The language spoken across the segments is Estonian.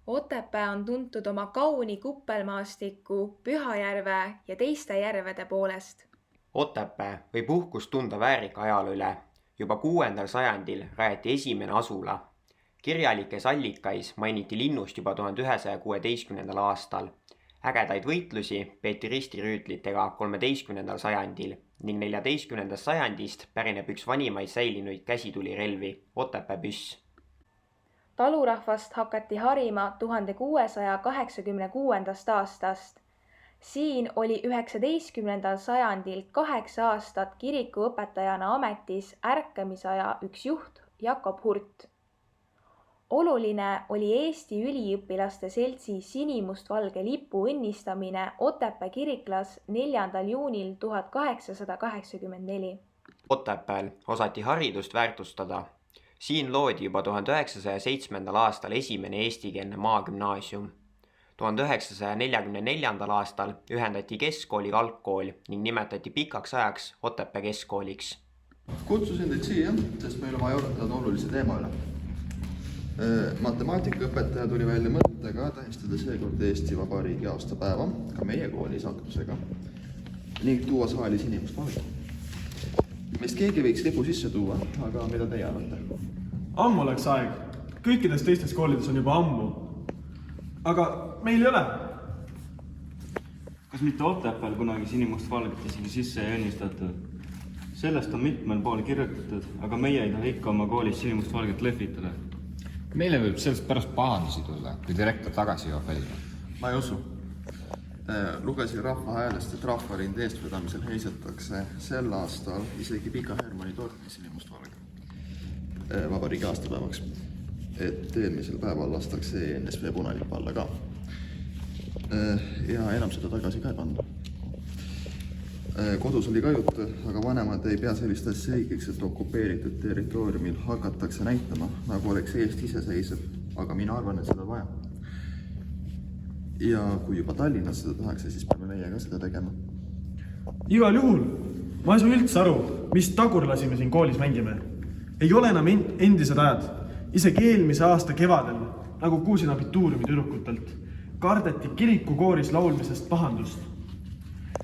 Otepää on tuntud oma kauni kuppelmaastiku, Pühajärve ja teiste järvede poolest. Otepää võib uhkust tunda väärika ajaloo üle. Juba 6. sajandil rajati esimene asula. Kirjalikes allikais mainiti linnust juba 1116. aastal. Ägedaid võitlusi peeti ristirüütlitega 13. sajandil ning 14. sajandist pärineb üks vanimaid säilinuid käsitulirelvi, Otepää püss. Talurahvast hakati harima 1686. aastast. Siin oli 19. sajandil 8 aastat kirikuõpetajana ametis ärkamisaja üks juht Jakob Hurt. Oluline oli Eesti üliõpilaste seltsi sinimustvalge lipu õnnistamine Otepää kiriklas 4. juunil 1884. Otepääl osati haridust väärtustada. Siin loodi juba 1907. aastal esimene eestikeelne maagümnaasium. 1944. aastal ühendati keskkooli algkool ning nimetati pikaks ajaks Otepää keskkooliks. Kutsusin teid siia, sest meil on vaja arutada olulise teema üle. Matemaatikaõpetaja tuli välja mõttega tähistada seekord Eesti Vabariigi aastapäeva ka meie koolis aktusega ning tuua saali sinimustvalge. Meist keegi võiks lipu sisse tuua, aga mida teie arvate? Ammu oleks aeg. Kõikides teistes koolides on juba ammu. Aga meil ei ole. Kas mitte Otepääl kunagi sinimustvalget isegi sisse ei õnnistatud? Sellest on mitmel pool kirjutatud, aga meie ei taha ikka oma koolis sinimustvalget lehvitada. Meile võib sellest pärast pahandusi tulla, kui direktor tagasi jõuab välja. Ma ei usu. Lugesin Rahva Häälest, et Rahvarind eestvedamisel heisatakse sel aastal isegi Pika Hermanni torni sinimustvalge vabariigi aastapäevaks. Et eelmisel päeval lastakse NSV punalipp alla ka. Ja enam seda tagasi ka ei panna. Kodus oli ka jutt, aga vanemad ei pea sellist asja õigeks, et okupeeritud territooriumil hakatakse näitama, nagu oleks Eesti iseseisev, aga mina arvan, et seda vaja. Ja kui juba Tallinnas seda tahakse, siis peame meie ka seda tegema. Igal juhul. Ma ei saa üldse aru, mis tagurlasi me siin koolis mängime. Ei ole enam endised ajad. Isegi eelmise aasta kevadel, nagu kuusin abituuriumi tüdrukutelt, kardeti kirikukooris laulmisest pahandust.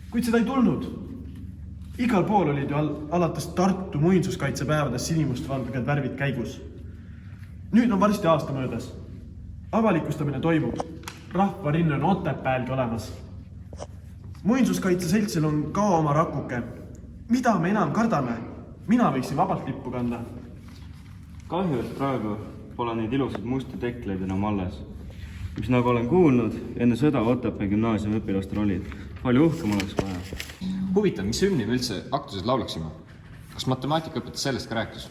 Kuid seda ei tulnud. Igal pool olid ju alates Tartu muinsuskaitsepäevades sinimustvalged värvid käigus. Nüüd on varsti aasta möödas. Avalikustamine toimub. Rahvarinn on Otepäälgi olemas. Muinsuskaitse seltsil on ka oma rakuke. Mida me enam kardame? Mina võiksin vabalt lippu kanda. Kahju, et praegu pole neid ilusid musti tekleid enam alles, mis nagu olen kuulnud, enne sõda Otepää gümnaasiumi õpilastel olid. Palju uhkem oleks vaja. Huvitav, mis hümni me üldse aktuses laulaksime? Kas matemaatikaõpetus sellest ka rääkis?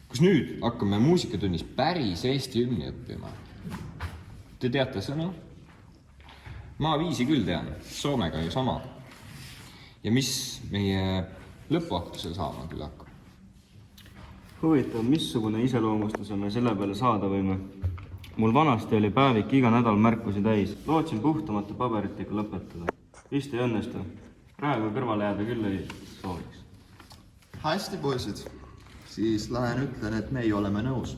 Kus nüüd hakkame muusikatunnis päris Eesti hümni õppima? Te teate sõna? Ma viisi küll tean, Soomega ju sama. Ja mis meie lõpuaktusel saama küll hakkab? Huvitav, missugune iseloomustuse me selle peale saada võime? Mul vanasti oli päevik iga nädal märkusi täis. Lootsin puhtamate paberitega lõpetada. Vist ei õnnestu. Praegu kõrvale jääda küll ei sooviks. Hästi, poisid. Siis lähen ütlen, et meie oleme nõus.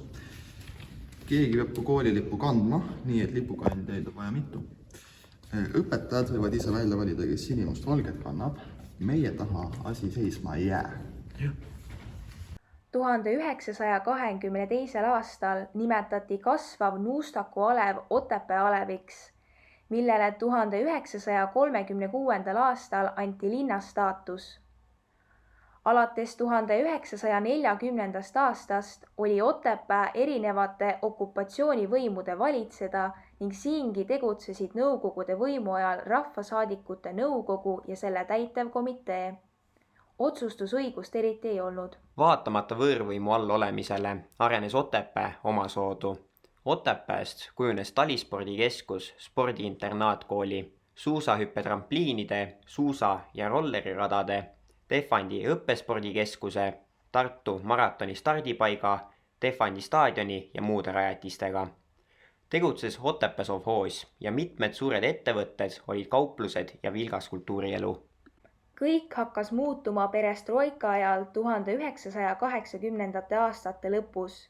Keegi peab koolilippu kandma, nii et lipukandjaid on vaja mitu. Õpetajad võivad ise välja valida, kes sinimustvalget kannab. Meie taha asi seisma ei jää. 1922. aastal nimetati kasvav Nuustaku alev Otepää aleviks, millele 1936. aastal anti linnastaatus. Alates 1940. aastast oli Otepää erinevate okupatsioonivõimude valitseda ning siingi tegutsesid nõukogude võimu ajal rahvasaadikute nõukogu ja selle täitevkomitee. Otsustusõigust eriti ei olnud. Vaatamata võõrvõimu all olemisele arenes Otepää omasoodu. Otepääst kujunes talispordikeskus spordiinternaatkooli, suusahüppetrampliinide, suusa- ja rolleriradade, Tehvandi õppespordikeskuse, Tartu maratoni stardipaiga, Tehvandi staadioni ja muude rajatistega. Tegutses Otepää sovhoos ja mitmed suured ettevõtted olid kauplused ja vilgas kultuurielu. Kõik hakkas muutuma perestroika ajal 1980. aastate lõpus.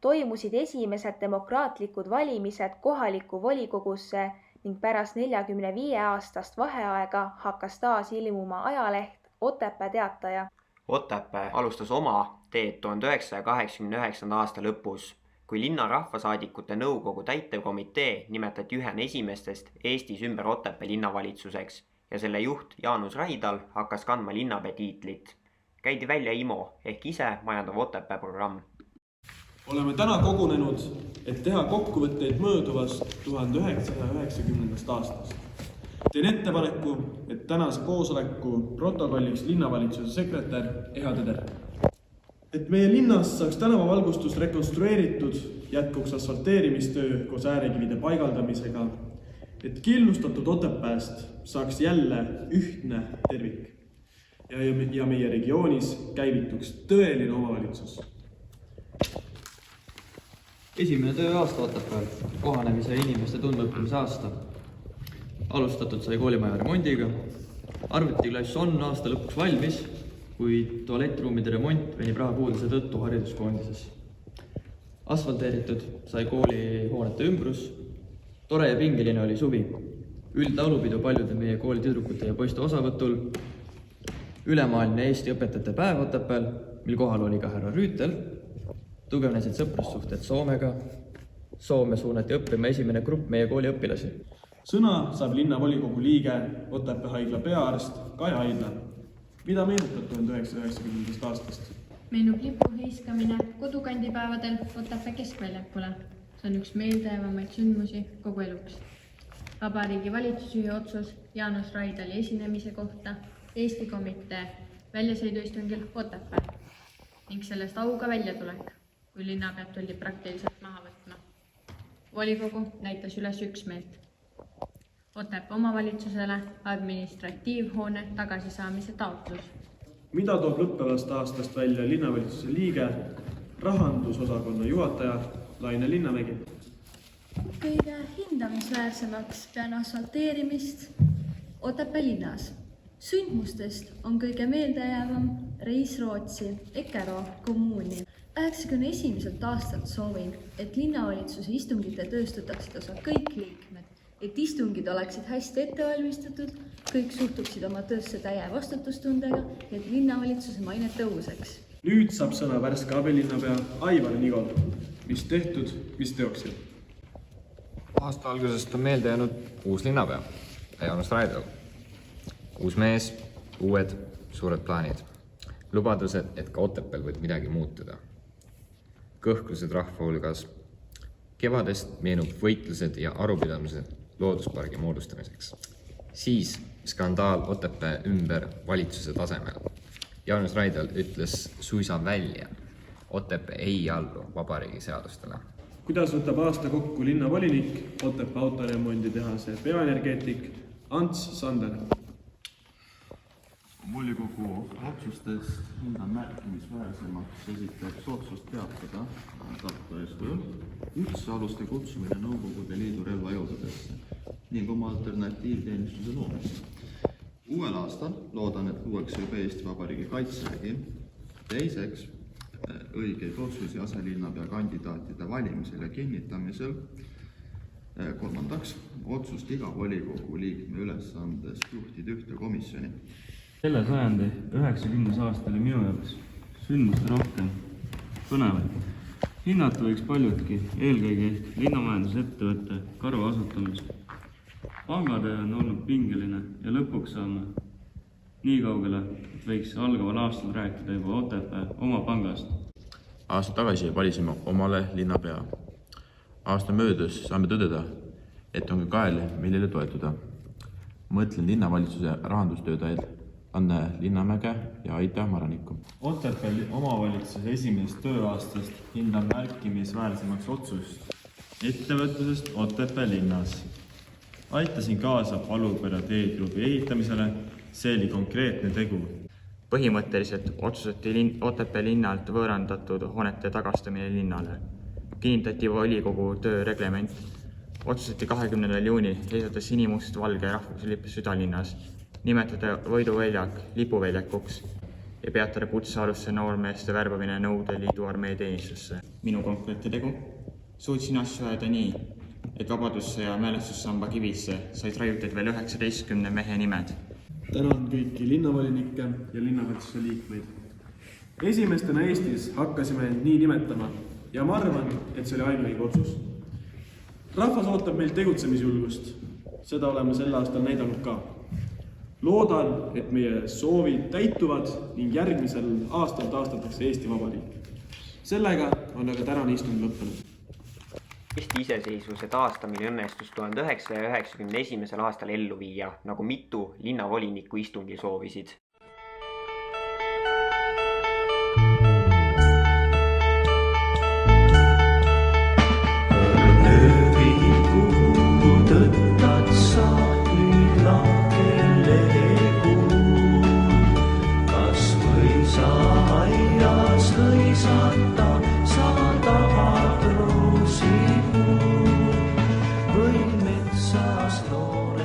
toimusid esimesed demokraatlikud valimised kohalikku volikogusse ning pärast 45 aastast vaheaega hakkas taas ilmuma ajaleht Otepää Teataja. Otepää alustas oma teed 1989. aasta lõpus, kui linna rahvasaadikute nõukogu täitevkomitee nimetati ühena esimestest Eestis ümber Otepää linnavalitsuseks ja selle juht Jaanus Raidal hakkas kandma linnapea tiitlit. Käidi välja IMO ehk ise majandav Otepää programm. Oleme täna kogunenud, et teha kokkuvõtteid mööduvast 1990. aastast. Teen ettepaneku, et tänase koosoleku protokolliks linnavalitsuse sekretär Eha Teder. Et meie linnas saaks tänavavalgustus rekonstrueeritud, jätkuks asfalteerimistöö koos äärekivide paigaldamisega, et killustatud Otepääst saaks jälle ühtne tervik ja meie regioonis käivituks tõeline omavalitsus. Esimene tööaasta Otepääl, kohanemise ja inimeste tundmõppimise aasta. Alustatud sai koolimaja remondiga. Arvutiklass on aasta lõpuks valmis, kuid tualettruumide remont venib rahapuuduse tõttu hariduskoondises. Asfalteeritud sai koolihoonete ümbrus. Tore ja pingeline oli suvi. Üldlaulupidu paljude meie kooli tüdrukute ja poiste osavõtul. Ülemaailmne Eesti õpetajate päev Otepääl, mil kohal oli ka härra Rüütel. Tugevnesid sõprussuhted Soomega. Soome suunati õppima esimene grupp meie kooli õpilasi. Sõna saab linnavolikogu liige Otepää haigla peaarst Kaja Aidla. Mida meenutab 1990. aastast? Meenub lipu heiskamine kodukandipäevadel Otepää keskväljakule. See on üks meeldejäävamaid sündmusi kogu eluks. Vabariigi valitsusjuhi otsus Jaanus Raidali esinemise kohta Eesti komitee väljasõiduistungil Otepääl ning sellest auga väljatulek, kui linnapead tuldi praktiliselt maha võtma. Volikogu näitas üles üksmeelt. Otepää omavalitsusele administratiivhoone tagasisaamise taotlus. Mida toob lõppevast aastast välja linnavalitsuse liige, rahandusosakonna juhataja Laine Linnamägi? Kõige hindamisväärsemaks pean asfalteerimist Otepää linnas. Sündmustest on kõige meeldejäävam reis Rootsi, Ekero kommuuni. 91. aastalt soovin, et linnavalitsuse istungite tööst võtaksid osa kõik liikmed, et istungid oleksid hästi ettevalmistatud, kõik suhtuksid oma töösse täie vastutustundega ja et linnavalitsuse maine tõuseks. Nüüd saab sõna värske abilinnapea Aivar Nigol, mis tehtud, mis teoksid. Aasta algusest on meelde jäänud uus linnapea, Jaanus Raidal. Uus mees, uued suured plaanid. Lubadused, et ka Otepääl võib midagi muutuda. Kõhklused rahva hulgas. Kevadest meenub võitlused ja arupidamised looduspargi moodustamiseks. Siis skandaal Otepää ümber valitsuse tasemel. Jaanus Raidal ütles suisa välja. Otepää ei allu vabariigi seadustele. Kuidas võtab aasta kokku linnavolinik, Otepää autoremonditehase peaenergeetik Ants Sander? Volikogu otsustest hindan märkimisväärsemaks esitab soodsust teatada Tartu eeskujul kutsealuste kutsumine Nõukogude Liidu relvajõududesse ning oma alternatiivteenistuse loomist. Uuel aastal loodan, et luuakse juba Eesti Vabariigi kaitsevägi. Teiseks, õigeid otsusi aselinnapea kandidaatide valimisel ja kinnitamisel. Kolmandaks, otsust iga volikogu liikme ülesandes juhtida ühte komisjoni. Selle sajandi 90. aasta oli minu jaoks sündmuste rohkem põnevaid. Hinnata võiks paljudki, eelkõige linnamajandusettevõtte karu asutamist. Pangatöö on olnud pingeline ja lõpuks saame nii kaugele, et võiks algaval aastal rääkida juba Otepää oma pangast. Aasta tagasi valisime omale linnapea. Aasta möödus saame tõdeda, et on ka kael, millele toetuda. Mõtlen linnavalitsuse rahandustöötajaid Anne Linnamäge ja Aita Maranikku. Otepää omavalitsuse esimesest tööaastast hindan märkimisväärsemaks otsust ettevõtlusest Otepää linnas. Aitasin kaasa Palupere teeklubi ehitamisele, see oli konkreetne tegu. Põhimõtteliselt otsustati Otepää linnalt võõrandatud hoonete tagastamine linnale. Kinnitati volikogu tööreglement. Otsustati 20. juunil ehitada sinimust valge rahvuslipp südalinnas. Nimetada Võiduväljak lipuväljakuks. ja peatada kutsealuste noormeeste värbamine Nõukogude Liidu armee teenistusse. Minu konkreetne tegu? Suutsin asju ajada nii, et Vabadussõja mälestussamba kivisse said raiutud veel 19 mehe nimed. Tänan kõiki linnavolinikke ja linnavalitsuse liikmeid. Esimestena Eestis hakkasime end nii nimetama ja ma arvan, et see oli ainuõige otsus. Rahvas ootab meilt tegutsemisjulgust. Seda oleme sel aastal näidanud ka. Loodan, et meie soovid täituvad ning järgmisel aastal taastatakse Eesti Vabariik. Sellega on aga tänane istung lõppenud. Eesti iseseisvuse taastamine õnnestus 1991. aastal ellu viia, nagu mitu linnavolinikku istungil soovisid. Või metsas loore.